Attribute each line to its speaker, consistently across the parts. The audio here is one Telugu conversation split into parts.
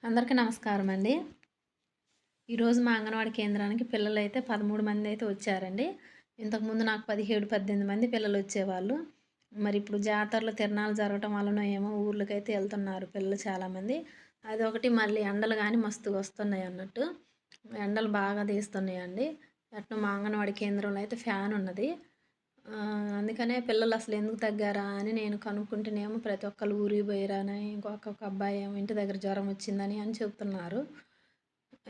Speaker 1: అందరికీ నమస్కారం అండి. ఈరోజు మా అంగన్వాడీ కేంద్రానికి పిల్లలైతే 13 మంది అయితే వచ్చారండి. ఇంతకుముందు నాకు 17, 18 మంది పిల్లలు వచ్చేవాళ్ళు. మరి ఇప్పుడు జాతరలు తిరణాలు జరగటం వలన ఏమో ఊర్లకైతే వెళ్తున్నారు పిల్లలు చాలామంది. అదొకటి మళ్ళీ ఎండలు కానీ మస్తు వస్తున్నాయి అన్నట్టు. ఎండలు బాగా తీస్తున్నాయండి. అట్లా మా అంగన్వాడీ కేంద్రంలో అయితే ఫ్యాన్ ఉన్నది. అందుకనే పిల్లలు అసలు ఎందుకు తగ్గారా అని నేను కనుక్కుంటేనేమో ప్రతి ఒక్కళ్ళు ఊరికి పోయిరాని ఇంకొక అబ్బాయి ఏమో ఇంటి దగ్గర జ్వరం వచ్చిందని అని చెప్తున్నారు.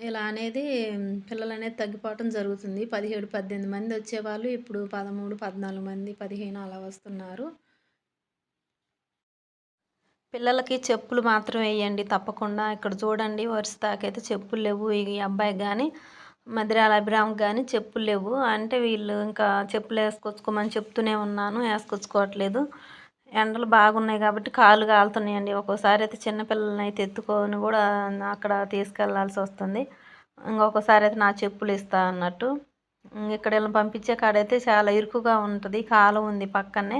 Speaker 1: ఇలా అనేది పిల్లలు అనేది తగ్గిపోవటం జరుగుతుంది. 17, 18 మంది వచ్చేవాళ్ళు ఇప్పుడు 13, 14 మంది, 15 అలా వస్తున్నారు. పిల్లలకి చెప్పులు మాత్రం వేయండి తప్పకుండా. ఇక్కడ చూడండి వరుస దాకైతే చెప్పులు లేవు. ఈ అబ్బాయికి కానీ మధిరాల అభిరామ్కి కానీ చెప్పులు లేవు. అంటే వీళ్ళు ఇంకా చెప్పులు వేసుకొచ్చుకోమని చెప్తూనే ఉన్నాను, వేసుకొచ్చుకోవట్లేదు. ఎండలు బాగున్నాయి కాబట్టి కాళ్ళు కాలుతున్నాయండి. ఒక్కోసారి అయితే చిన్నపిల్లల్ని అయితే ఎత్తుకొని కూడా అక్కడ తీసుకెళ్లాల్సి వస్తుంది. ఇంకొకసారి అయితే నా చెప్పులు ఇస్తా అన్నట్టు. ఇక్కడ వీళ్ళని పంపించే కాడైతే చాలా ఇరుకుగా ఉంటుంది. కాలువ ఉంది పక్కనే.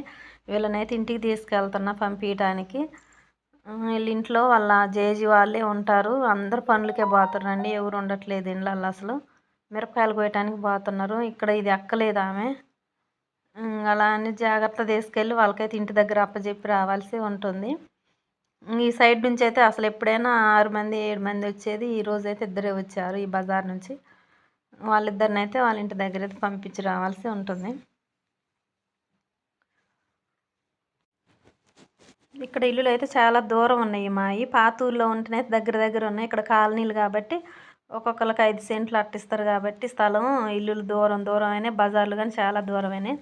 Speaker 1: వీళ్ళనైతే ఇంటికి తీసుకెళ్తున్నా పంపించడానికి. వీళ్ళ ఇంట్లో వాళ్ళ జేజీ వాళ్ళే ఉంటారు. అందరు పనులకే పోతారండి. ఎవరు ఉండట్లేదు ఇళ్ళల్లో అసలు. మిరపకాయలు కోయటానికి పోతున్నారు. ఇక్కడ ఇది ఎక్కలేదు ఆమె. అలా అని జాగ్రత్త తీసుకెళ్ళి వాళ్ళకైతే ఇంటి దగ్గర అప్పచెప్పి రావాల్సి ఉంటుంది. ఈ సైడ్ నుంచి అయితే అసలు ఎప్పుడైనా 6 మంది 7 మంది వచ్చేది. ఈరోజు అయితే ఇద్దరే వచ్చారు ఈ బజార్ నుంచి. వాళ్ళిద్దరిని అయితే వాళ్ళ ఇంటి దగ్గర అయితే పంపించి రావాల్సి ఉంటుంది. ఇక్కడ ఇల్లులు అయితే చాలా దూరం ఉన్నాయి. మావి పాత ఊర్లో ఉంటేనే దగ్గర దగ్గర ఉన్నాయి. ఇక్కడ కాలనీలు కాబట్టి ఒక్కొక్కరికి 5 సెంట్లు అట్టిస్తారు కాబట్టి స్థలం ఇల్లులు దూరం దూరమైనా, బజార్లు కానీ చాలా దూరమైనాయి.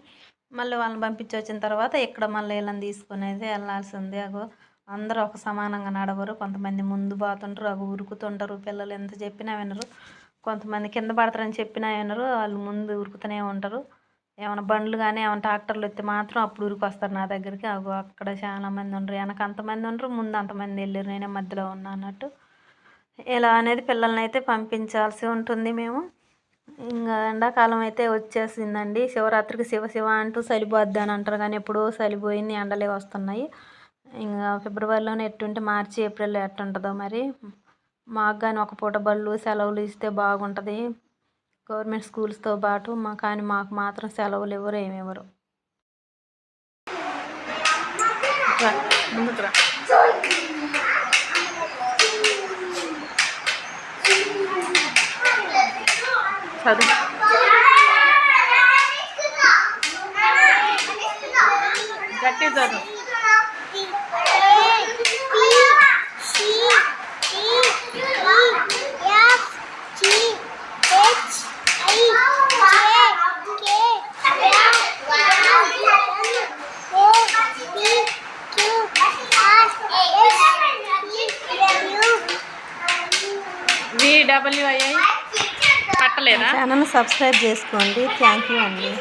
Speaker 1: మళ్ళీ వాళ్ళని పంపించి వచ్చిన తర్వాత ఇక్కడ మళ్ళీ వీళ్ళని తీసుకొని అయితే వెళ్ళాల్సి ఉంది. అగో అందరూ ఒక సమానంగా నడవరు. కొంతమంది ముందు పోతుంటారు, అవి ఉరుకుతుంటారు. పిల్లలు ఎంత చెప్పినా వినరు. కొంతమంది కింద పడతారని చెప్పినా వినరు. వాళ్ళు ముందు ఉరుకుతూనే ఉంటారు. ఏమైనా బండ్లు కానీ ఏమైనా ట్రాక్టర్లు వస్తే మాత్రం అప్పుడు ఉరికి వస్తారు నా దగ్గరికి. అగో అక్కడ చాలామంది ఉండరు. వెనక అంతమంది ఉండరు, ముందు అంతమంది వెళ్ళారు. నేనే మధ్యలో ఉన్నా అన్నట్టు. ఇలా అనేది పిల్లల్ని అయితే పంపించాల్సి ఉంటుంది మేము. ఇంకా ఎండాకాలం అయితే వచ్చేసిందండి. శివరాత్రికి శివ శివ అంటూ చలిపోద్ది అని అంటారు కానీ ఎప్పుడో చలిపోయింది, ఎండలే వస్తున్నాయి. ఇంకా ఫిబ్రవరిలోనే ఎట్టుంటే మార్చి, ఏప్రిల్లో ఎట్టుంటుందో మరి. మాకు కానీ ఒక పూట బళ్ళు సెలవులు ఇస్తే బాగుంటుంది. గవర్నమెంట్ స్కూల్స్తో పాటు కానీ మాకు మాత్రం సెలవులు ఎవరు ఏమివ్వరు. ముందుకురా చదువు గట్టి చదువు. VWII పట్టలేదా? ఛానల్ సబ్స్క్రైబ్ చేసుకోండి. థ్యాంక్ యూ అండి.